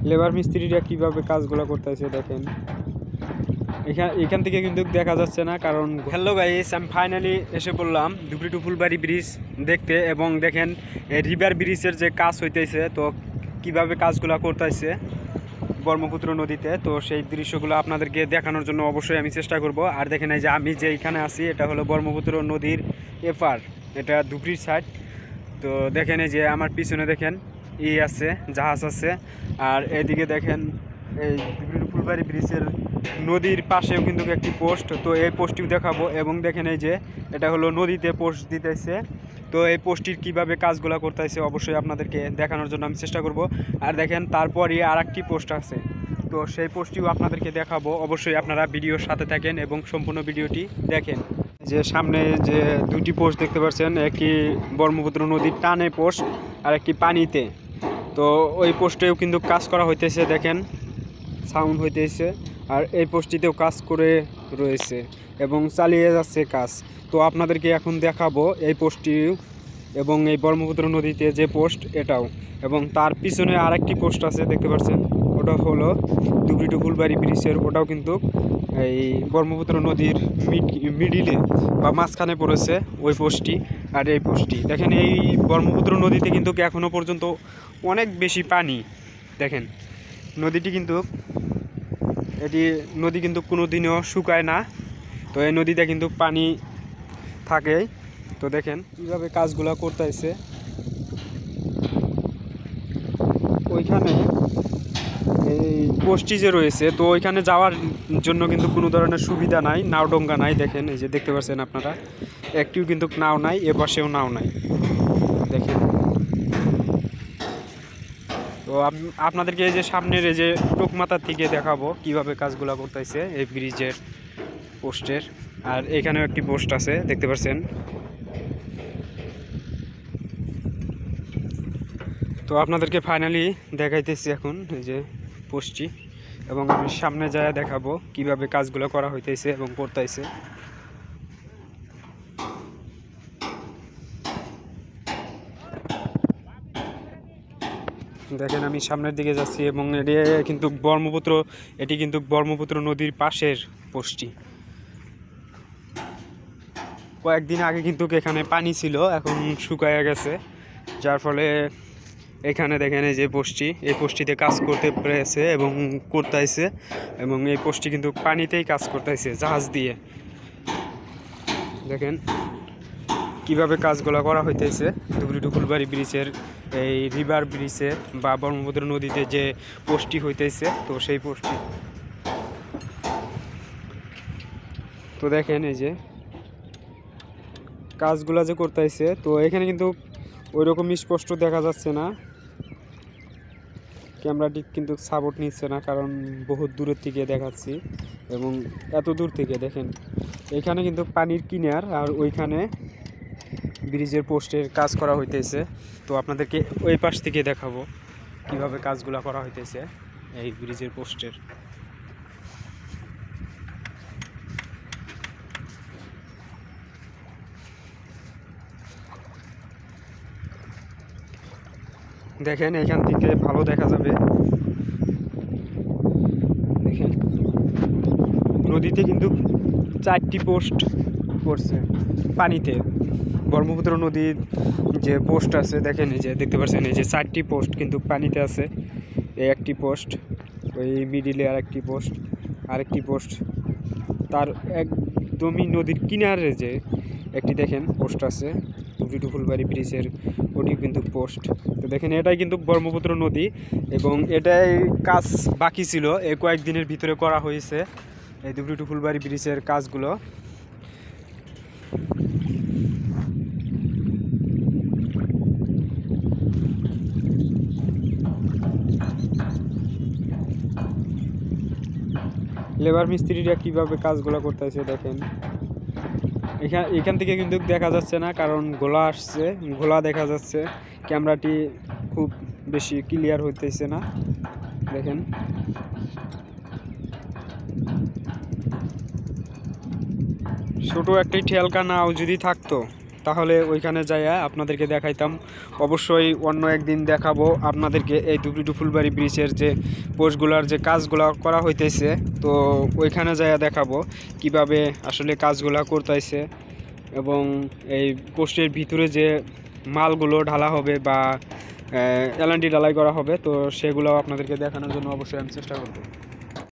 Labour মিস্ত্রিরা কিভাবে কাজগুলো করতেছে দেখেন। এখান থেকে কিন্তু দেখা যাচ্ছে না, কারণ হ্যালো গাইস, আমি ফাইনালি এসে পড়লাম ধুবড়ী টু ফুলবাড়ি ব্রিজ দেখতে। এবং দেখেন রিভার ব্রিজের যে কাজ হইতেছে, তো কিভাবে কাজগুলো করতেছে ব্রহ্মপুত্র নদীতে, তো সেই দৃশ্যগুলো আপনাদেরকে দেখানোর জন্য অবশ্যই আমি চেষ্টা করব। আর দেখেন এই যে আমি যে এখানে আছি, এটা হলো ব্রহ্মপুত্র নদীর এপার, এটা ধুবড়ীর সাইড। তো দেখেন এই যে আমার পিছনে দেখেন আছে, জাহাজ আছে। আর এদিকে দেখেন এই ধুবড়ী ফুলবাড়ি ব্রিজের নদীর পাশেও কিন্তু একটি পোস্ট, তো এই পোস্টটিও দেখাবো। এবং দেখেন এই যে এটা হলো নদীতে পোস্ট দিতেছে, তো এই পোস্টটির কীভাবে কাজগুলো করতেছে অবশ্যই আপনাদেরকে দেখানোর জন্য আমি চেষ্টা করব। আর দেখেন তারপরই আর একটি পোস্ট আছে, তো সেই পোস্টটিও আপনাদেরকে দেখাবো। অবশ্যই আপনারা ভিডিওর সাথে থাকেন এবং সম্পূর্ণ ভিডিওটি দেখেন। যে সামনে যে দুটি পোস্ট দেখতে পাচ্ছেন, একটি ব্রহ্মপুত্র নদীর টানে পোস্ট আর একটি পানিতে। তো ওই পোস্টেও কিন্তু কাজ করা হইতেছে, দেখেন সাউন্ড হইতেছে। আর এই পোস্টটিতেও কাজ করে রয়েছে এবং চালিয়ে যাচ্ছে কাজ। তো আপনাদেরকে এখন দেখাবো এই পোস্টটি এবং এই ব্রহ্মপুত্র নদীতে যে পোস্ট এটাও। এবং তার পিছনে আরেকটি পোস্ট আছে দেখতে পাচ্ছেন, ওটা হলো ধুবড়ী টু ফুলবাড়ি ব্রিজের। ওটাও কিন্তু এই ব্রহ্মপুত্র নদীর মিডিলে বা মাঝখানে পড়েছে ওই পোস্টটি। আর এই পোস্টটি দেখেন, এই ব্রহ্মপুত্র নদীতে কিন্তু এখনও পর্যন্ত অনেক বেশি পানি। দেখেন নদীটি কিন্তু নদী কিন্তু কোনো দিনও শুকায় না, তো এই নদীতে কিন্তু পানি থাকে। তো দেখেন কীভাবে কাজগুলো করতেছে। ওইখানে এই পোস্টটি যে রয়েছে, তো ওইখানে যাওয়ার জন্য কিন্তু কোনো ধরনের সুবিধা নাই, নাওডঙ্গা নাই। দেখেন এই যে দেখতে পাচ্ছেন আপনারা, একটিও কিন্তু নাও নাই, এ পাশেও নাও নাই। দেখেন, তো আপনাদেরকে এই যে সামনের এই যে টোকমাথার থেকে দেখাবো কিভাবে কাজগুলো করতেছে এই ব্রিজের পোস্টের। আর এখানেও একটি পোস্ট আছে দেখতে পাচ্ছেন। তো আপনাদেরকে ফাইনালি দেখাইতেছি এখন এই যে পোস্টটি, এবং আমি সামনে যায় দেখাবো কিভাবে কাজগুলো করা হইতেছে এবং করতেছে। দেখেন আমি সামনের দিকে যাচ্ছি এবং এটি কিন্তু ব্রহ্মপুত্র নদীর পাশের পোস্টটি। কয়েকদিন আগে কিন্তু এখানে পানি ছিল, এখন শুকায় গেছে, যার ফলে এখানে দেখেন এই যে এই পোস্টটিতে কাজ করতে পেরেছে এবং করতেছে। এবং এই পোস্টটি কিন্তু পানিতেই কাজ করতেছে জাহাজ দিয়ে। দেখেন কিভাবে কাজগুলো করা হইতেছে ধুবড়ী টু ফুলবাড়ি ব্রিজের এই রিভার ব্রিজে বা ব্রহ্মপুত্র নদীতে যে পোস্টটি হইতেছে, তো সেই পোস্টটি। তো দেখেন এই যে কাজগুলো যে করতেছে, তো এখানে কিন্তু ওইরকম স্পষ্ট দেখা যাচ্ছে না, ক্যামেরাটি কিন্তু সাপোর্ট নিচ্ছে না, কারণ বহুত দূরের থেকে দেখাচ্ছি এবং এত দূর থেকে দেখেন এখানে কিন্তু পানির কিনার আর ওইখানে ব্রিজের পোস্টের কাজ করা হইতেছে। তো আপনাদেরকে ওই পাশ থেকে দেখাবো কিভাবে কাজগুলো করা হইতেছে এই ব্রিজের পোস্টের। দেখেন এখান থেকে ভালো দেখা যাবে। দেখেন নদীতে কিন্তু 4টি পোস্ট পড়ছে পানিতে। ব্রহ্মপুত্র নদীর যে পোস্ট আছে দেখেন এই যে দেখতে পাচ্ছেন, এই যে 4টি পোস্ট কিন্তু পানিতে আছে। এই একটি পোস্ট, ওই মিডিলে আরেকটি পোস্ট, তার একদমই নদীর কিনারে যে একটি দেখেন পোস্ট আছে ধুবড়ী টু ফুলবাড়ি ব্রিজের, ওটিও কিন্তু পোস্ট। তো দেখেন এটাই কিন্তু ব্রহ্মপুত্র নদী এবং এটাই কাজ বাকি ছিল, এই কয়েকদিনের ভিতরে করা হয়েছে এই ধুবড়ী টু ফুলবাড়ি ব্রিজের কাজগুলো। লেবার মিস্ত্রিরা কিভাবে কাজগুলো করতেছে দেখেন। এখান থেকে কিন্তু দেখা যাচ্ছে না, কারণ ঘোলা দেখা যাচ্ছে, ক্যামেরাটি খুব বেশি ক্লিয়ার হইতেছে না। দেখেন ছোট একটি ঠেলকা নাও যদি থাকতো তাহলে ওইখানে যাইয়া আপনাদেরকে দেখাইতাম। অবশ্যই অন্য একদিন দেখাবো আপনাদেরকে এই ধুবড়ি ফুলবাড়ি ব্রিজের যে পোস্টগুলার যে কাজগুলা করা হইতেছে, তো ওইখানে যাইয়া দেখাবো কিভাবে আসলে কাজগুলা করতেছে এবং এই পোস্টের ভিতরে যে মালগুলো ঢালা হবে বা এলএনডি ঢালাই করা হবে, তো সেগুলো আপনাদেরকে দেখানোর জন্য অবশ্যই আমি চেষ্টা করব।